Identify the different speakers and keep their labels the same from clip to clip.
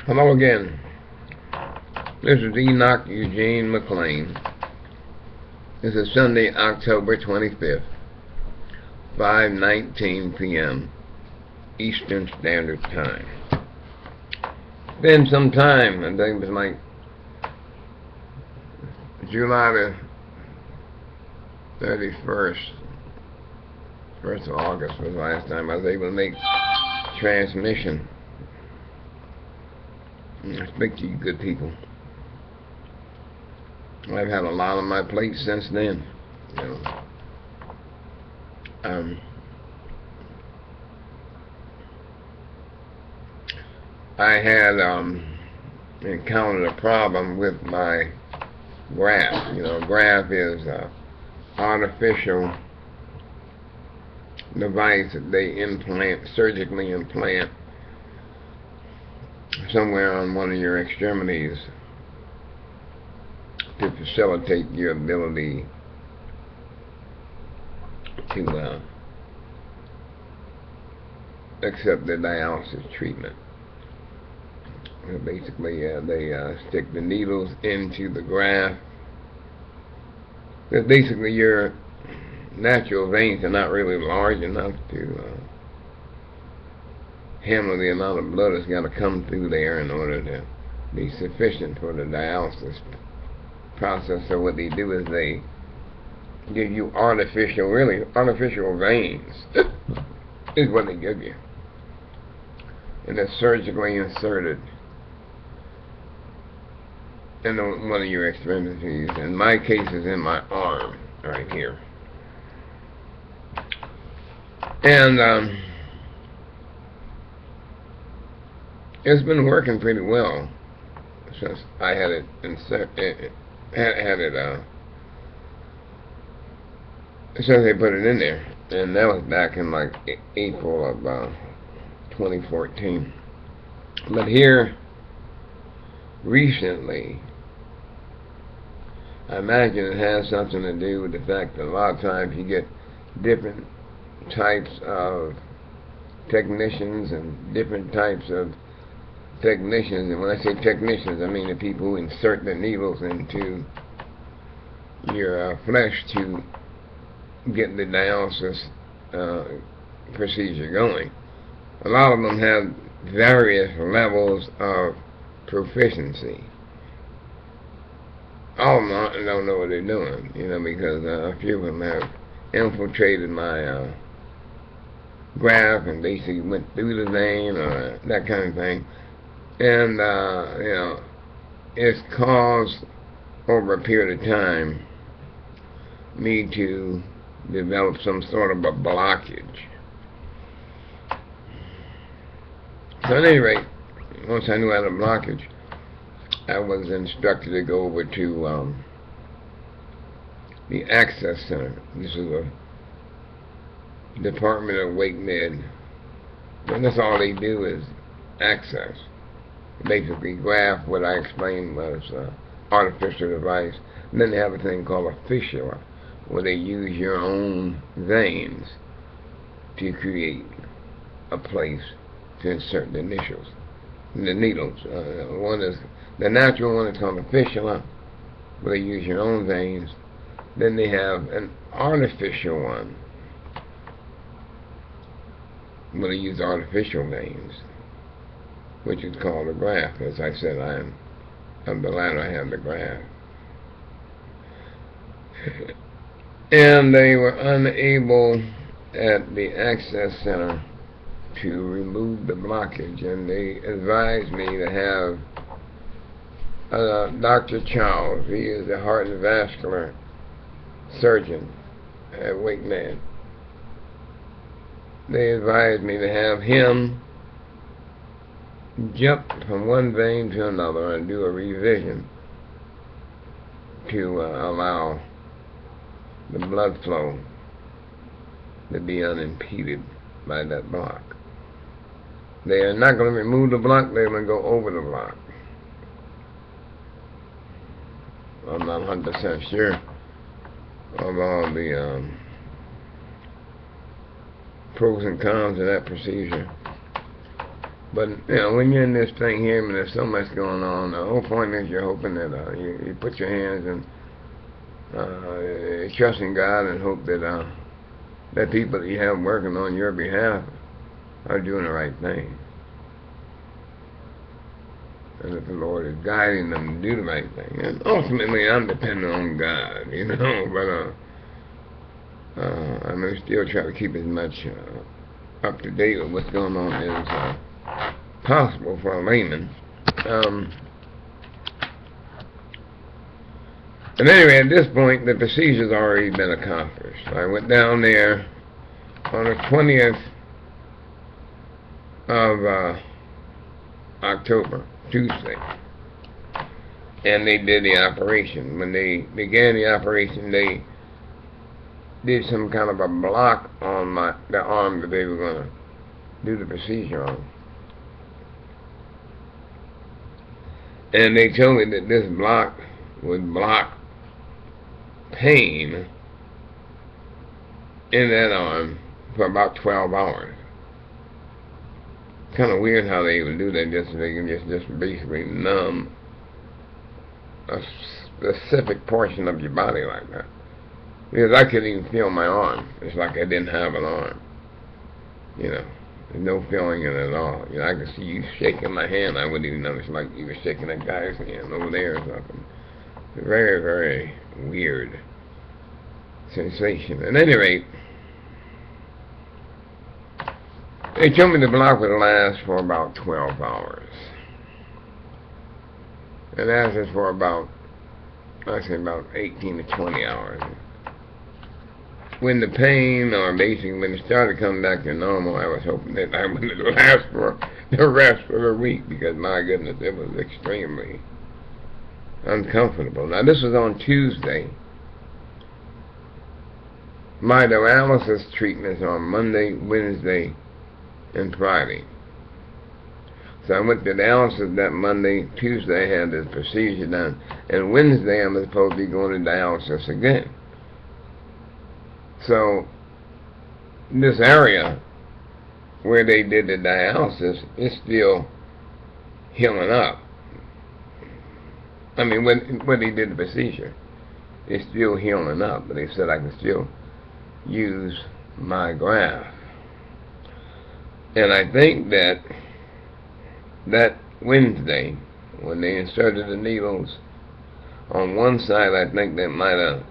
Speaker 1: Hello again. This is Enoch Eugene McClain. This is Sunday, October 25th, 5:19 p.m. Eastern Standard Time. Been some time. I think it was like July the 31st. 1st of August was the last time I was able to make transmission. I speak to you good people. I've had a lot on my plate since then. You know. I had encountered a problem with my graft. You know, graft is an artificial device that they surgically implant somewhere on one of your extremities to facilitate your ability to accept the dialysis treatment. Basically, they stick the needles into the graft. But basically, your natural veins are not really large enough to handle the amount of blood that's got to come through there in order to be sufficient for the dialysis process. So what they do is they give you artificial veins is what they give you, and they're surgically inserted in one of your extremities. In my case, is in my arm right here, and it's been working pretty well since I had it since they put it in there, and that was back in like April of 2014. But here recently, I imagine it has something to do with the fact that a lot of times you get different types of technicians and different types of technicians, and when I say technicians, I mean the people who insert the needles into your flesh to get the dialysis procedure going. A lot of them have various levels of proficiency. All of them don't know what they're doing, you know, because a few of them have infiltrated my graft and basically went through the vein or that kind of thing. And, you know, it's caused, over a period of time, me to develop some sort of a blockage. So at any rate, once I knew I had a blockage, I was instructed to go over to the Access Center. This is a Department of Wake Med. And that's all they do is access. Basically, graft, what I explained was artificial device. And then they have a thing called a fistula, where they use your own veins to create a place to insert the needles. One is the natural one is called a fistula, where they use your own veins. Then they have an artificial one, where they use artificial veins, which is called a graft. As I said, I'm the latter. I have the graft. And they were unable at the Access Center to remove the blockage, and they advised me to have Dr. Charles. He is a heart and vascular surgeon at Wake Med. They advised me to have him jump from one vein to another and do a revision to allow the blood flow to be unimpeded by that block. They are not going to remove the block, they're going to go over the block. I'm not 100% sure of all the pros and cons of that procedure. But, you know, when you're in this thing here, and there's so much going on, the whole point is you're hoping that you put your hands and trust in God and hope that that people that you have working on your behalf are doing the right thing. And that the Lord is guiding them to do the right thing. And ultimately, I'm dependent on God, you know, but I'm going to still try to keep as much up to date with what's going on as possible for a layman. And anyway, at this point, the procedure's already been accomplished. I went down there on the 20th of October, Tuesday, and they did the operation. When they began the operation, they did some kind of a block on the arm that they were going to do the procedure on. And they told me that this block would block pain in that arm for about 12 hours. Kind of weird how they even do that, just so they can just basically numb a specific portion of your body like that. Because I couldn't even feel my arm. It's like I didn't have an arm. You know, there's no feeling in it at all. You know, I could see you shaking my hand. I wouldn't even know. It's like you were shaking that guy's hand over there or something. Very, very weird sensation. At any rate, they told me the block would last for about 12 hours. It lasted for about, I'd say about 18 to 20 hours. When the pain, or basically when it started coming back to normal, I was hoping that I wouldn't last for the rest of the week, because my goodness, it was extremely uncomfortable. Now, this was on Tuesday. My dialysis treatments on Monday, Wednesday, and Friday. So I went to dialysis that Monday. Tuesday I had this procedure done, and Wednesday I'm supposed to be going to dialysis again. So this area where they did the dialysis is still healing up. I mean, when they did the procedure, it's still healing up, but they said I can still use my graft. And I think that Wednesday, when they inserted the needles on one side, I think they might have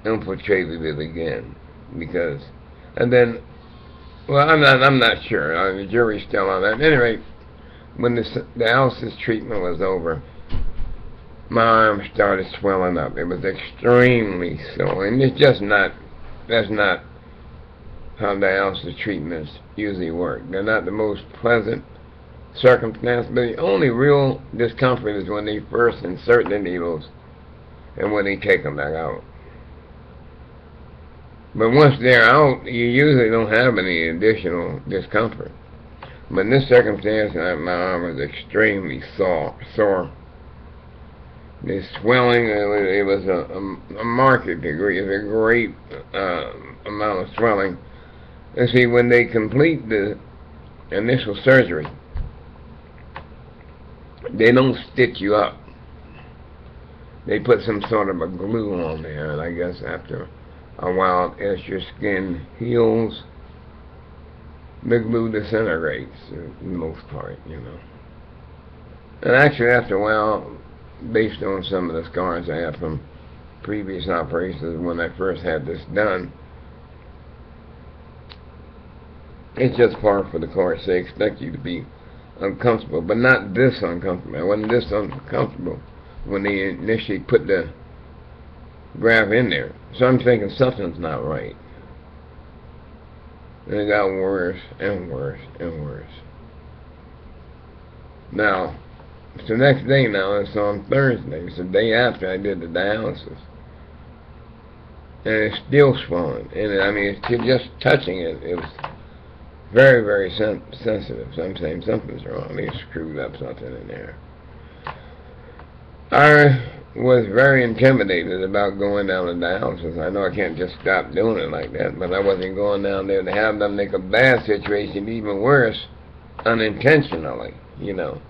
Speaker 1: infiltrated it again, because, and then, well, I'm not sure. The jury's still on that. At any rate, when the dialysis treatment was over, my arm started swelling up. It was extremely sore, and it's just not. That's not how dialysis treatments usually work. They're not the most pleasant circumstance, but the only real discomfort is when they first insert the needles and when they take them back out. But once they're out, you usually don't have any additional discomfort. But in this circumstance, my arm was extremely sore. The swelling, it was a marked degree. It's a great amount of swelling. And see, when they complete the initial surgery, they don't stitch you up. They put some sort of a glue on there, and I guess after a while, as your skin heals, the glue disintegrates, for the most part, you know. And actually, after a while, based on some of the scars I had from previous operations when I first had this done, it's just par for the course. They expect you to be uncomfortable, but not this uncomfortable. I wasn't this uncomfortable when they initially put the graft in there. So I'm thinking something's not right. And it got worse and worse and worse. Now, it's the next day now, it's on Thursday. It's the day after I did the dialysis. And it's still swollen. And I mean, it's just touching it, it was very, very sensitive. So I'm saying something's wrong. They screwed up something in there. I was very intimidated about going down to dialysis. I know I can't just stop doing it like that, but I wasn't going down there to have them make a bad situation even worse unintentionally, you know.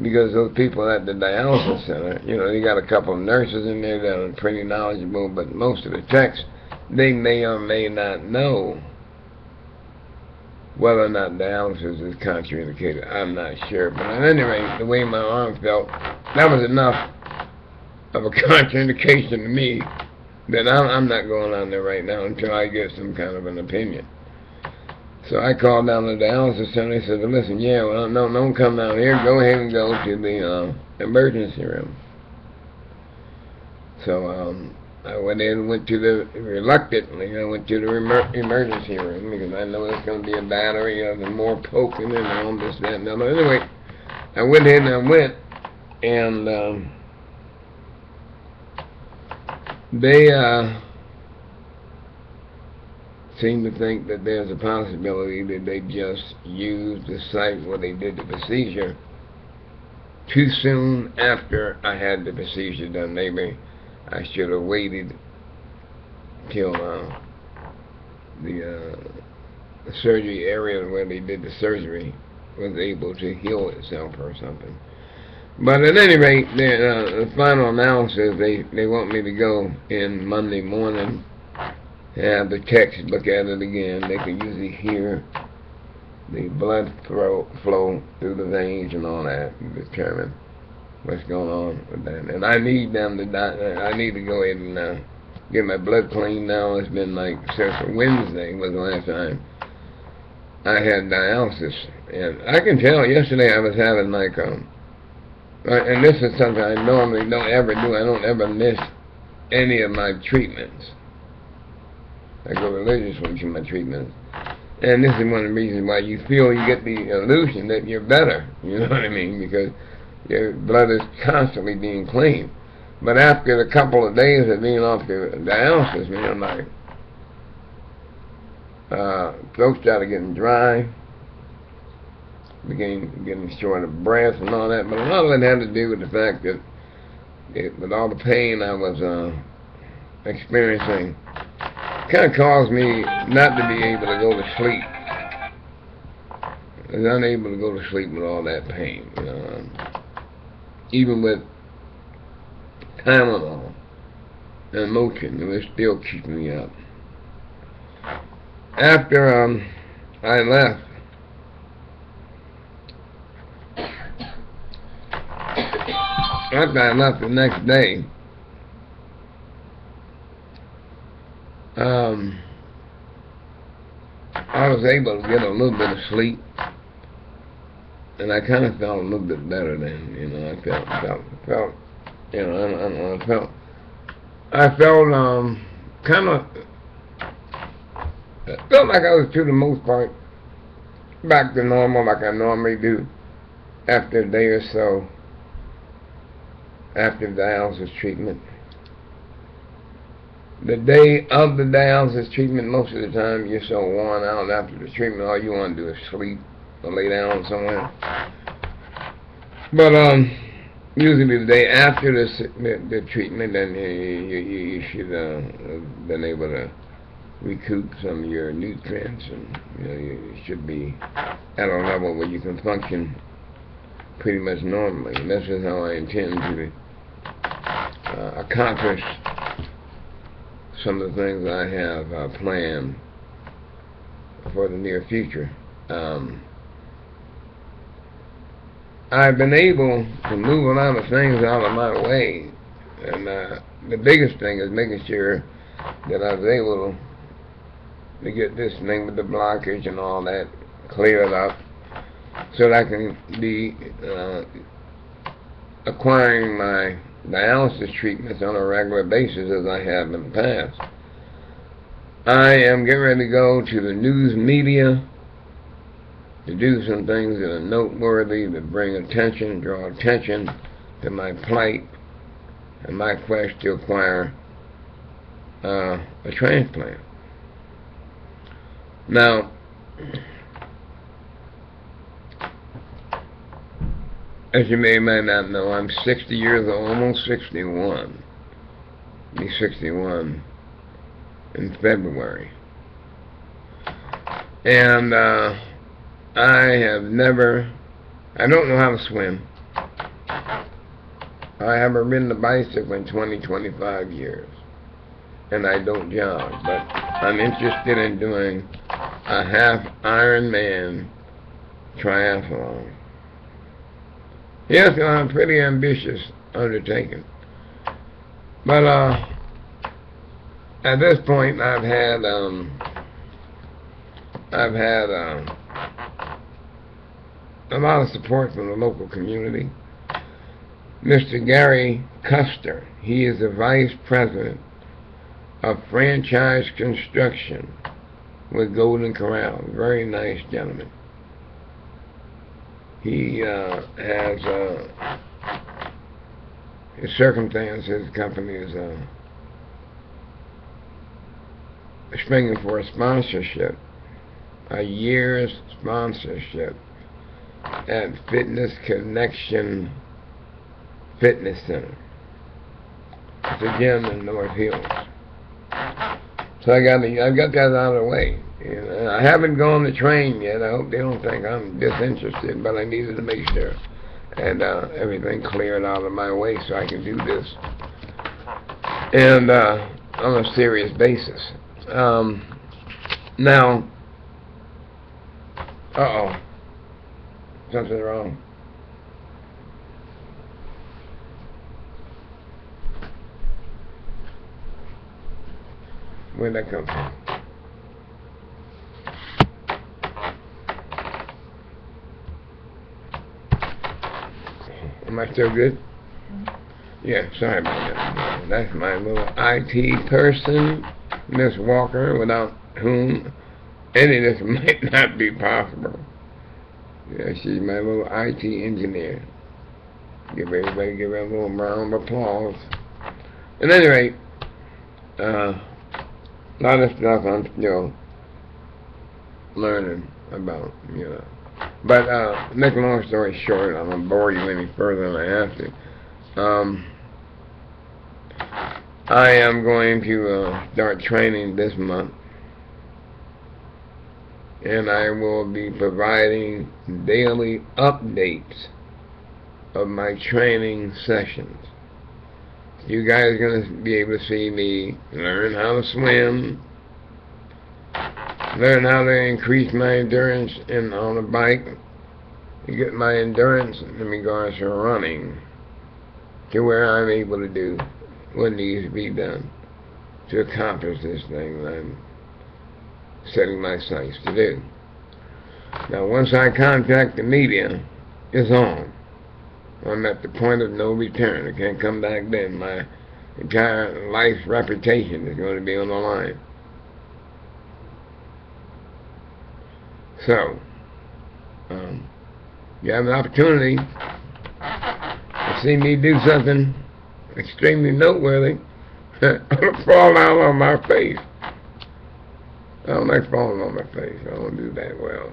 Speaker 1: Because those people at the dialysis center, you know, they got a couple of nurses in there that are pretty knowledgeable, but most of the techs, they may or may not know whether or not dialysis is contraindicated. I'm not sure. But at any rate, the way my arm felt, that was enough of a contraindication to me that I'm not going on there right now until I get some kind of an opinion. So I called down to the dialysis center. They said, well, listen, yeah, well, no, don't come down here. Go ahead and go to the emergency room. So I went in and went to reluctantly, I went to the emergency room because I know there's going to be a battery of more poking and all this, that, and the other. Anyway, I went in and they seem to think that there's a possibility that they just used the site where they did the procedure too soon after I had the procedure done. Maybe I should have waited till the surgery area where they did the surgery was able to heal itself or something. But at any rate, the final analysis, they want me to go in Monday morning, have the techs look at it again. They can usually hear the blood flow through the veins and all that and determine what's going on with that. And I need them to I need to go ahead and get my blood cleaned now. It's been like since Wednesday was the last time I had dialysis. And I can tell yesterday I was having like and this is something I normally don't ever do. I don't ever miss any of my treatments. I go religiously to my treatments. And this is one of the reasons why you feel you get the illusion that you're better. You know what I mean? Because your blood is constantly being cleaned. But after a couple of days of being off the dialysis, man, my throat started getting dry, began getting short of breath and all that. But a lot of it had to do with the fact that with all the pain I was experiencing, kind of caused me not to be able to go to sleep. I was unable to go to sleep with all that pain. You know, even with Tylenol and Motrin, it was still keeping me up. After I left, the next day, I was able to get a little bit of sleep, and I kind of felt a little bit better then. You know, I felt, you know, I felt kind of, felt like I was, to the most part, back to normal, like I normally do after a day or so after dialysis treatment. The day of the dialysis treatment, most of the time you're so worn out after the treatment, all you want to do is sleep or lay down somewhere. But usually the day after the treatment, then you should have been able to recoup some of your nutrients, and you know, you should be at a level where you can function pretty much normally. And this is how I intend to accomplish some of the things I have planned for the near future. I've been able to move a lot of things out of my way, and the biggest thing is making sure that I was able to get this thing with the blockage and all that cleared up, so that I can be acquiring my dialysis treatments on a regular basis as I have in the past. I am getting ready to go to the news media to do some things that are noteworthy, to bring attention, draw attention to my plight and my quest to acquire a transplant. Now, as you may or may not know, I'm 60 years old, almost 61. I'll be 61 in February. And I don't know how to swim. I haven't ridden a bicycle in 25 years. And I don't jog, but I'm interested in doing a half Ironman triathlon. Yes, I'm pretty ambitious undertaking. But at this point, I've had a lot of support from the local community. Mr. Gary Custer, he is the vice president of franchise construction with Golden Corral. Very nice gentleman. He has his circumstances. His company is springing for a sponsorship, a year's sponsorship at Fitness Connection Fitness Center. It's a gym in North Hills. So I've got that out of the way. You know, I haven't gone to train yet. I hope they don't think I'm disinterested, but I needed to make sure and everything cleared out of my way so I can do this. And on a serious basis. Now, something wrong. Where'd that come from? Am I still good? Yeah, sorry about that. That's my little IT person, Miss Walker, without whom any of this might not be possible. Yeah, she's my little IT engineer. Give her a little round of applause. At any rate, a lot of stuff I'm still learning about, you know. But make a long story short, I won't bore you any further than I have to. I am going to start training this month, and I will be providing daily updates of my training sessions. You guys are going to be able to see me learn how to swim, learn how to increase my endurance on a bike, to get my endurance in regards to running to where I'm able to do what needs to be done to accomplish this thing that I'm setting my sights to do. Now, once I contact the media, it's on. I'm at the point of no return. I can't come back then. My entire life's reputation is going to be on the line. So, you have an opportunity to see me do something extremely noteworthy. I'll fall down on my face. I don't like falling on my face. I don't do that well.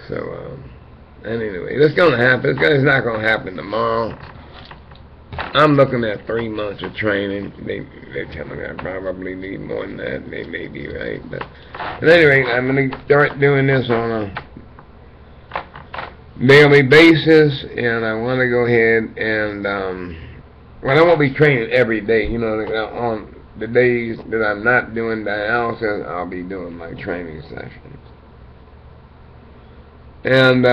Speaker 1: So, anyway, it's going to happen. It's not going to happen tomorrow. I'm looking at 3 months of training. They're telling me I probably need more than that. They may be right. But at any rate, I'm going to start doing this on a daily basis, and I want to go ahead and, well, I won't be training every day. You know, on the days that I'm not doing dialysis, I'll be doing my training sessions. And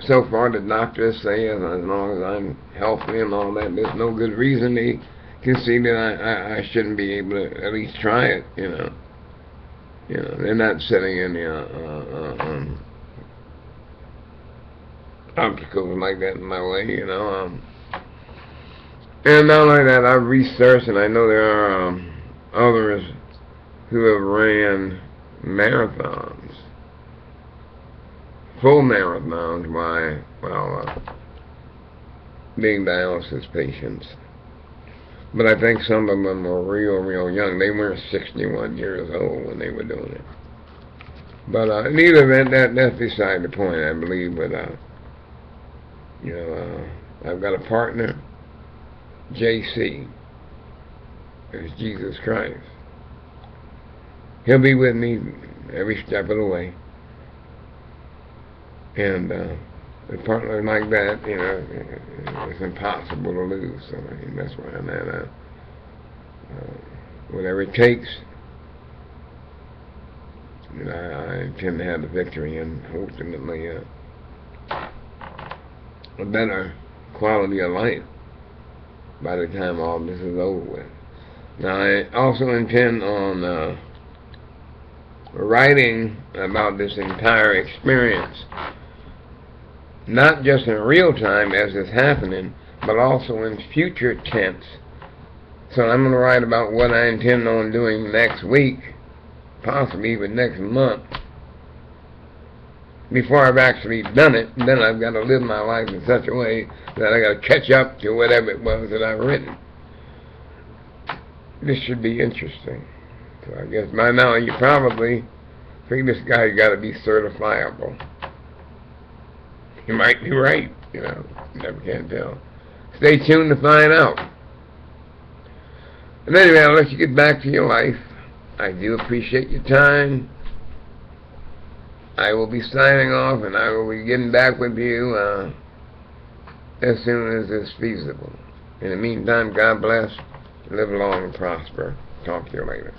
Speaker 1: so far, the doctors say as long as I'm healthy and all that, there's no good reason they can see that I shouldn't be able to at least try it. You know, they're not setting any obstacles like that in my way. You know, and not only that, I've researched, and I know there are others who have ran marathons. Full marathons while being dialysis patients. But I think some of them were real young. They weren't 61 years old when they were doing it. But in either event, that's beside the point, I believe. But, I've got a partner, JC. It's Jesus Christ. He'll be with me every step of the way. And a partner like that, you know, it's impossible to lose. So I mean, that's why I'm at whatever it takes. You know, I intend to have the victory and ultimately a better quality of life by the time all this is over with. Now, I also intend on writing about this entire experience, not just in real time as it's happening, but also in future tense. So I'm going to write about what I intend on doing next week, possibly even next month, before I've actually done it. And then I've got to live my life in such a way that I got to catch up to whatever it was that I've written. This should be interesting. So I guess by now you probably think this guy's got to be certifiable. He might be right, you know, never can tell. Stay tuned to find out. And anyway, I'll let you get back to your life. I do appreciate your time. I will be signing off, and I will be getting back with you as soon as it's feasible. In the meantime, God bless. Live long and prosper. Talk to you later.